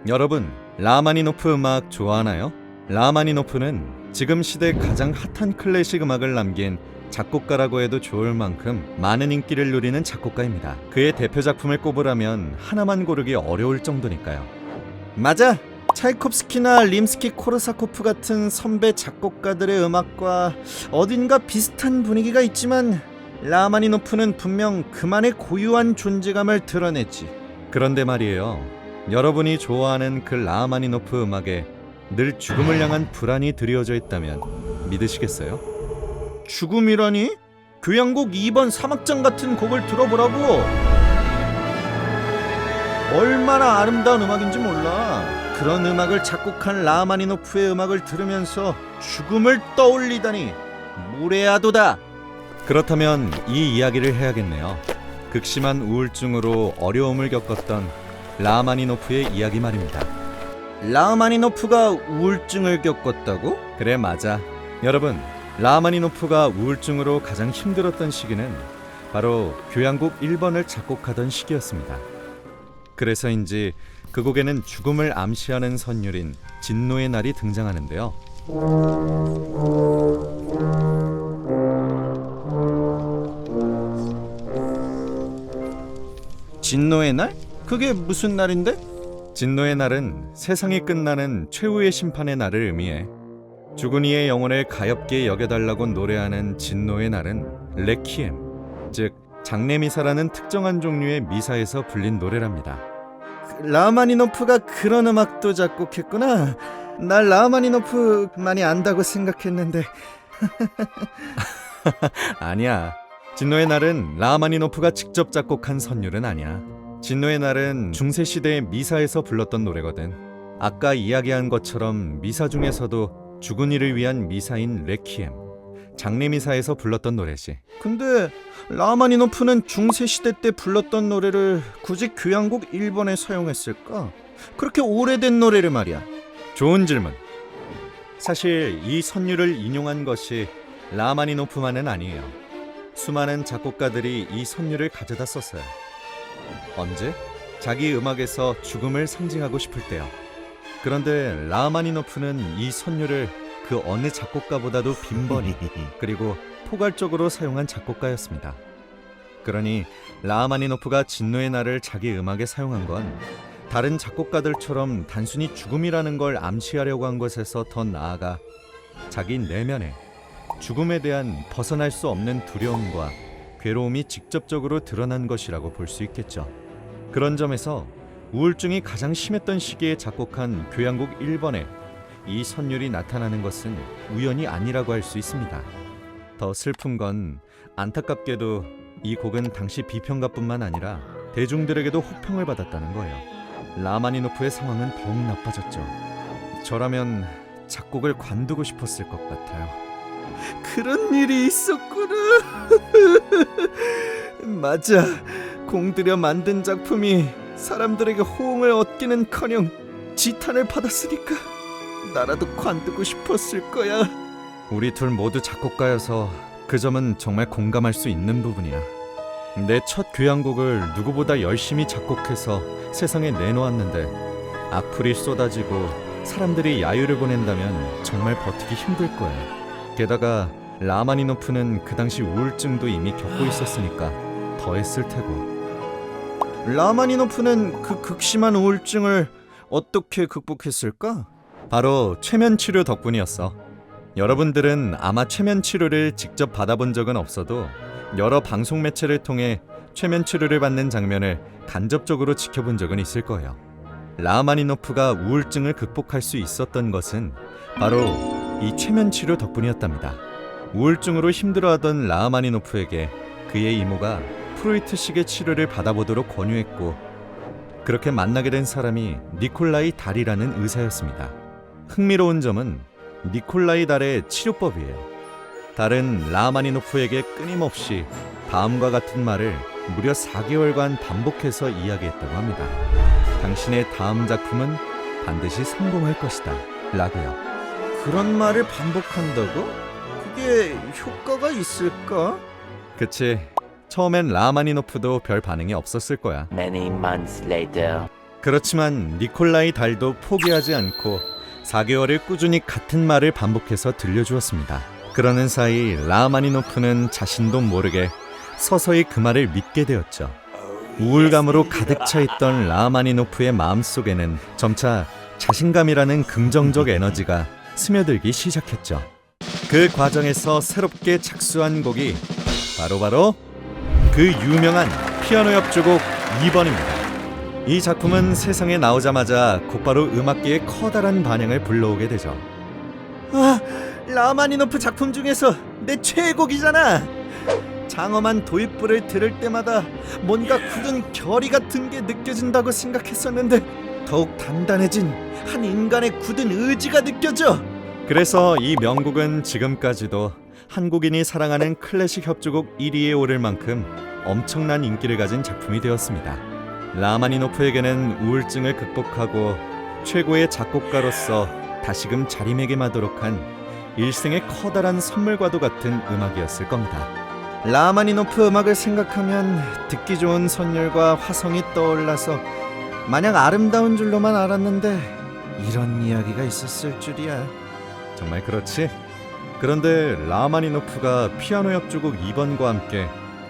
여러분, 라마니노프 음악 좋아하나요? 라마니노프는 지금 시대 가장 핫한 클래식 음악을 남긴 작곡가라고 해도 좋을 만큼 많은 인기를 누리는 작곡가입니다. 그의 대표 작품을 꼽으라면 하나만 고르기 어려울 정도니까요. 맞아! 차이콥스키나 림스키-코르사코프 같은 선배 작곡가들의 음악과 어딘가 비슷한 분위기가 있지만 라마니노프는 분명 그만의 고유한 존재감을 드러냈지. 그런데 말이에요, 여러분이 좋아하는 그 라마니노프 음악에 늘 죽음을 향한 불안이 드리워져 있다면 믿으시겠어요? 죽음이라니? 교향곡 2번 사막장 같은 곡을 들어보라고! 얼마나 아름다운 음악인지 몰라. 그런 음악을 작곡한 라마니노프의 음악을 들으면서 죽음을 떠올리다니 무례하도다. 그렇다면 이 이야기를 해야겠네요. 극심한 우울증으로 어려움을 겪었던 라마니노프의 이야기 말입니다. 라마니노프가 우울증을 겪었다고? 그래, 맞아. 여러분, 라마니노프가 우울증으로 가장 힘들었던 시기는 바로 교향곡 1번을 작곡하던 시기였습니다. 그래서인지 그 곡에는 죽음을 암시하는 선율인 진노의 날이 등장하는데요. 진노의 날? 그게 무슨 날인데? 진노의 날은 세상이 끝나는 최후의 심판의 날을 의미해 죽은 이의 영혼을 가엾게 여겨달라고 노래하는 진노의 날은 레퀴엠, 즉 장례미사라는 특정한 종류의 미사에서 불린 노래랍니다. 라마니노프가 그런 음악도 작곡했구나. 날 라마니노프 많이 안다고 생각했는데. 아니야. 진노의 날은 라마니노프가 직접 작곡한 선율은 아니야. 진노의 날은 중세시대의 미사에서 불렀던 노래거든. 아까 이야기한 것처럼 미사 중에서도 죽은 이를 위한 미사인 레퀴엠, 장례미사에서 불렀던 노래지. 근데 라마니노프는 중세시대 때 불렀던 노래를 굳이 교향곡 1번에 사용했을까? 그렇게 오래된 노래를 말이야. 좋은 질문. 사실 이 선율을 인용한 것이 라마니노프만은 아니에요. 수많은 작곡가들이 이 선율을 가져다 썼어요. 언제? 자기 음악에서 죽음을 상징하고 싶을 때요. 그런데 라마니노프는 이 선율을 그 어느 작곡가보다도 빈번히 그리고 포괄적으로 사용한 작곡가였습니다. 그러니 라마니노프가 진노의 날을 자기 음악에 사용한 건 다른 작곡가들처럼 단순히 죽음이라는 걸 암시하려고 한 것에서 더 나아가 자기 내면에 죽음에 대한 벗어날 수 없는 두려움과 괴로움이 직접적으로 드러난 것이라고 볼 수 있겠죠. 그런 점에서 우울증이 가장 심했던 시기에 작곡한 교향곡 1번에 이 선율이 나타나는 것은 우연이 아니라고 할 수 있습니다. 더 슬픈 건 안타깝게도 이 곡은 당시 비평가뿐만 아니라 대중들에게도 호평을 받았다는 거예요. 라마니노프의 상황은 더욱 나빠졌죠. 저라면 작곡을 관두고 싶었을 것 같아요. 그런 일이 있었구나. 맞아. 공들여 만든 작품이 사람들에게 호응을 얻기는커녕 지탄을 받았으니까 나라도 관두고 싶었을 거야. 우리 둘 모두 작곡가여서 그 점은 정말 공감할 수 있는 부분이야. 내 첫 교향곡을 누구보다 열심히 작곡해서 세상에 내놓았는데 악플이 쏟아지고 사람들이 야유를 보낸다면 정말 버티기 힘들 거야. 게다가 라마니노프는 그 당시 우울증도 이미 겪고 있었으니까 더했을 테고. 라마니노프는 그 극심한 우울증을 어떻게 극복했을까? 바로 최면 치료 덕분이었어. 여러분들은 아마 최면 치료를 직접 받아본 적은 없어도 여러 방송 매체를 통해 최면 치료를 받는 장면을 간접적으로 지켜본 적은 있을 거예요. 라마니노프가 우울증을 극복할 수 있었던 것은 바로 이 최면 치료 덕분이었답니다. 우울증으로 힘들어하던 라마니노프에게 그의 이모가 프로이트식의 치료를 받아보도록 권유했고, 그렇게 만나게 된 사람이 니콜라이 달이라는 의사였습니다. 흥미로운 점은 니콜라이 달의 치료법이에요. 달은 라마니노프에게 끊임없이 다음과 같은 말을 무려 4개월간 반복해서 이야기했다고 합니다. 당신의 다음 작품은 반드시 성공할 것이다 라고요. 그런 말을 반복한다고? 그게 효과가 있을까? 그치. 처음엔 라마니노프도 별 반응이 없었을 거야. Many months later. 그렇지만 니콜라이 달도 포기하지 않고 4개월을 꾸준히 같은 말을 반복해서 들려주었습니다. 그러는 사이 라마니노프는 자신도 모르게 서서히 그 말을 믿게 되었죠. 우울감으로 가득 차 있던 라마니노프의 마음속에는 점차 자신감이라는 긍정적 에너지가 스며들기 시작했죠. 그 과정에서 새롭게 착수한 곡이 바로 그 유명한 피아노 협주곡 2번입니다. 이 작품은 세상에 나오자마자 곧바로 음악계에 커다란 반향을 불러오게 되죠. 아, 라마니노프 작품 중에서 내 최애곡이잖아. 장엄한 도입부를 들을 때마다 뭔가 굳은 결의 같은 게 느껴진다고 생각했었는데 더욱 단단해진 한 인간의 굳은 의지가 느껴져. 그래서 이 명곡은 지금까지도 한국인이 사랑하는 클래식 협주곡 1위에 오를 만큼 엄청난 인기를 가진 작품이 되었습니다. 라마니노프에게는 우울증을 극복하고 최고의 작곡가로서 다시금 자리매김하도록 한 일생의 커다란 선물과도 같은 음악이었을 겁니다. 라마니노프 음악을 생각하면 듣기 좋은 선율과 화성이 떠올라서 마냥 아름다운 줄로만 알았는데 이런 이야기가 있었을 줄이야. 정말 그렇지? 그런데 라마니노프가 피아노 협주곡 2번과 함께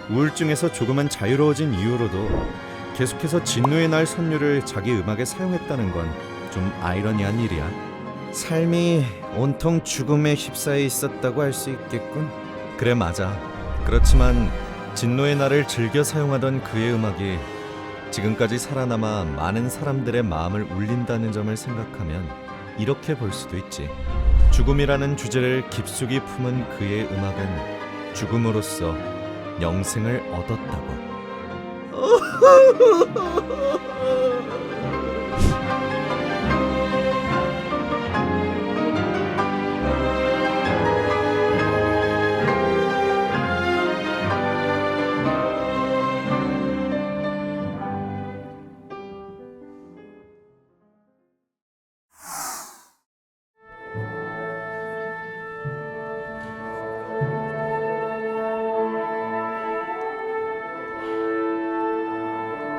우울증에서 조금은 자유로워진 이후로도 계속해서 진노의 날 선율을 자기 음악에 사용했다는 건 좀 아이러니한 일이야. 삶이 온통 죽음에 휩싸여 있었다고 할 수 있겠군. 그래, 맞아. 그렇지만 진노의 날을 즐겨 사용하던 그의 음악이 지금까지 살아남아 많은 사람들의 마음을 울린다는 점을 생각하면 이렇게 볼 수도 있지. 죽음이라는 주제를 깊숙이 품은 그의 음악은 죽음으로써 영생을 얻었다고.